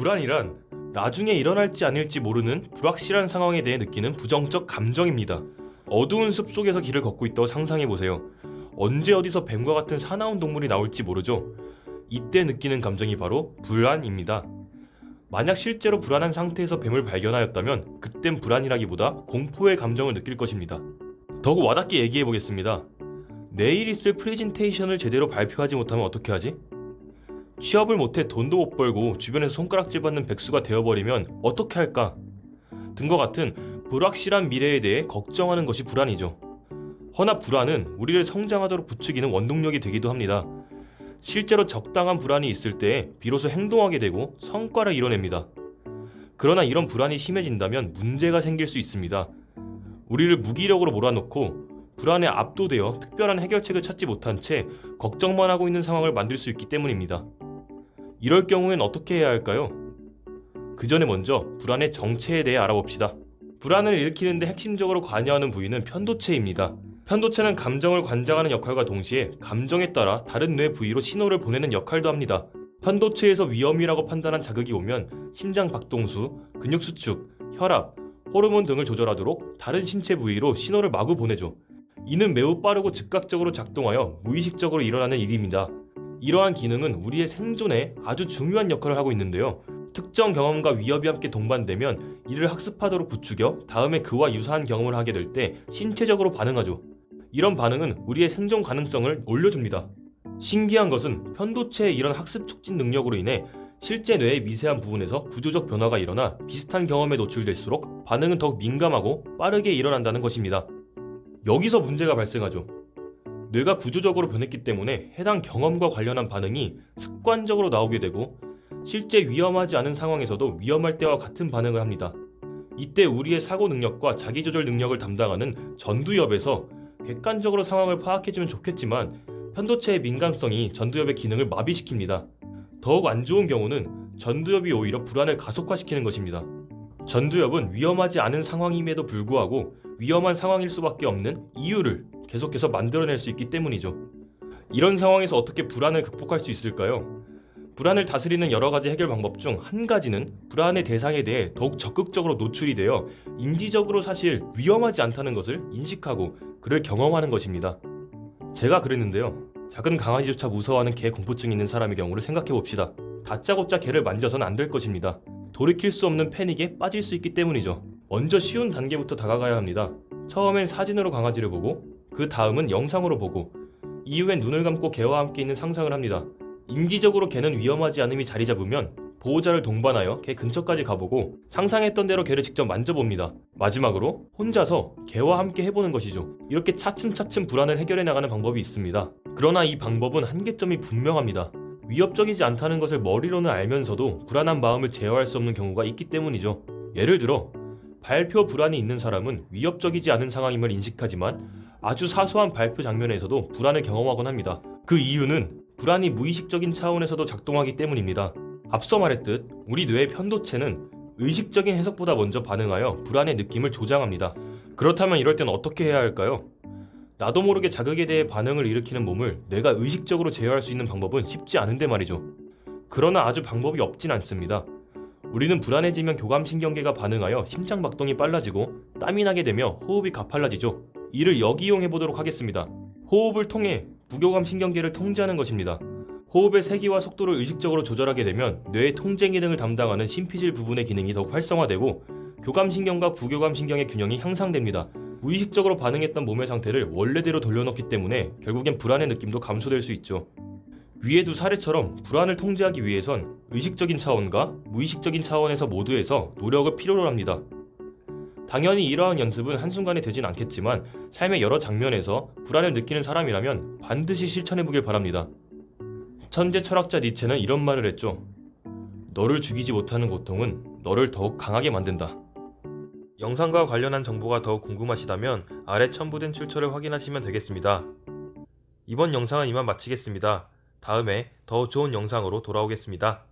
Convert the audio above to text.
불안이란 나중에 일어날지 아닐지 모르는 불확실한 상황에 대해 느끼는 부정적 감정입니다. 어두운 숲속에서 길을 걷고 있다고 상상해보세요. 언제 어디서 뱀과 같은 사나운 동물이 나올지 모르죠. 이때 느끼는 감정이 바로 불안입니다. 만약 실제로 불안한 상태에서 뱀을 발견하였다면 그땐 불안이라기보다 공포의 감정을 느낄 것입니다. 더욱 와닿게 얘기해보겠습니다. 내일 있을 프레젠테이션을 제대로 발표하지 못하면 어떻게 하지? 취업을 못해 돈도 못 벌고 주변에서 손가락질 받는 백수가 되어버리면 어떻게 할까? 등과 같은 불확실한 미래에 대해 걱정하는 것이 불안이죠. 허나 불안은 우리를 성장하도록 부추기는 원동력이 되기도 합니다. 실제로 적당한 불안이 있을 때 비로소 행동하게 되고 성과를 이뤄냅니다. 그러나 이런 불안이 심해진다면 문제가 생길 수 있습니다. 우리를 무기력으로 몰아넣고 불안에 압도되어 특별한 해결책을 찾지 못한 채 걱정만 하고 있는 상황을 만들 수 있기 때문입니다. 이럴 경우엔 어떻게 해야 할까요? 그 전에 먼저 불안의 정체에 대해 알아봅시다. 불안을 일으키는데 핵심적으로 관여하는 부위는 편도체입니다. 편도체는 감정을 관장하는 역할과 동시에 감정에 따라 다른 뇌 부위로 신호를 보내는 역할도 합니다. 편도체에서 위험이라고 판단한 자극이 오면 심장 박동수, 근육 수축, 혈압, 호르몬 등을 조절하도록 다른 신체 부위로 신호를 마구 보내죠. 이는 매우 빠르고 즉각적으로 작동하여 무의식적으로 일어나는 일입니다. 이러한 기능은 우리의 생존에 아주 중요한 역할을 하고 있는데요. 특정 경험과 위협이 함께 동반되면 이를 학습하도록 부추겨 다음에 그와 유사한 경험을 하게 될 때 신체적으로 반응하죠. 이런 반응은 우리의 생존 가능성을 올려줍니다. 신기한 것은 편도체의 이런 학습 촉진 능력으로 인해 실제 뇌의 미세한 부분에서 구조적 변화가 일어나 비슷한 경험에 노출될수록 반응은 더욱 민감하고 빠르게 일어난다는 것입니다. 여기서 문제가 발생하죠. 뇌가 구조적으로 변했기 때문에 해당 경험과 관련한 반응이 습관적으로 나오게 되고 실제 위험하지 않은 상황에서도 위험할 때와 같은 반응을 합니다. 이때 우리의 사고 능력과 자기조절 능력을 담당하는 전두엽에서 객관적으로 상황을 파악해주면 좋겠지만 편도체의 민감성이 전두엽의 기능을 마비시킵니다. 더욱 안 좋은 경우는 전두엽이 오히려 불안을 가속화시키는 것입니다. 전두엽은 위험하지 않은 상황임에도 불구하고 위험한 상황일 수밖에 없는 이유를 계속해서 만들어낼 수 있기 때문이죠. 이런 상황에서 어떻게 불안을 극복할 수 있을까요? 불안을 다스리는 여러 가지 해결 방법 중 한 가지는 불안의 대상에 대해 더욱 적극적으로 노출이 되어 인지적으로 사실 위험하지 않다는 것을 인식하고 그를 경험하는 것입니다. 제가 그랬는데요. 작은 강아지조차 무서워하는 개 공포증이 있는 사람의 경우를 생각해 봅시다. 다짜고짜 개를 만져선 안 될 것입니다. 돌이킬 수 없는 패닉에 빠질 수 있기 때문이죠. 먼저 쉬운 단계부터 다가가야 합니다. 처음엔 사진으로 강아지를 보고 그 다음은 영상으로 보고 이후엔 눈을 감고 개와 함께 있는 상상을 합니다. 인지적으로 개는 위험하지 않음이 자리 잡으면 보호자를 동반하여 개 근처까지 가보고 상상했던 대로 개를 직접 만져봅니다. 마지막으로 혼자서 개와 함께 해보는 것이죠. 이렇게 차츰차츰 불안을 해결해 나가는 방법이 있습니다. 그러나 이 방법은 한계점이 분명합니다. 위협적이지 않다는 것을 머리로는 알면서도 불안한 마음을 제어할 수 없는 경우가 있기 때문이죠. 예를 들어 발표 불안이 있는 사람은 위협적이지 않은 상황임을 인식하지만 아주 사소한 발표 장면에서도 불안을 경험하곤 합니다. 그 이유는 불안이 무의식적인 차원에서도 작동하기 때문입니다. 앞서 말했듯 우리 뇌의 편도체는 의식적인 해석보다 먼저 반응하여 불안의 느낌을 조장합니다. 그렇다면 이럴 땐 어떻게 해야 할까요? 나도 모르게 자극에 대해 반응을 일으키는 몸을 뇌가 의식적으로 제어할 수 있는 방법은 쉽지 않은데 말이죠. 그러나 아주 방법이 없진 않습니다. 우리는 불안해지면 교감신경계가 반응하여 심장박동이 빨라지고 땀이 나게 되며 호흡이 가팔라지죠. 이를 역이용해보도록 하겠습니다. 호흡을 통해 부교감신경계를 통제하는 것입니다. 호흡의 세기와 속도를 의식적으로 조절하게 되면 뇌의 통제 기능을 담당하는 심피질 부분의 기능이 더욱 활성화되고 교감신경과 부교감신경의 균형이 향상됩니다. 무의식적으로 반응했던 몸의 상태를 원래대로 돌려놓기 때문에 결국엔 불안의 느낌도 감소될 수 있죠. 위의 두 사례처럼 불안을 통제하기 위해선 의식적인 차원과 무의식적인 차원에서 모두에서 노력을 필요로 합니다. 당연히 이러한 연습은 한순간에 되진 않겠지만 삶의 여러 장면에서 불안을 느끼는 사람이라면 반드시 실천해보길 바랍니다. 천재 철학자 니체는 이런 말을 했죠. 너를 죽이지 못하는 고통은 너를 더욱 강하게 만든다. 영상과 관련한 정보가 더욱 궁금하시다면 아래 첨부된 출처를 확인하시면 되겠습니다. 이번 영상은 이만 마치겠습니다. 다음에 더 좋은 영상으로 돌아오겠습니다.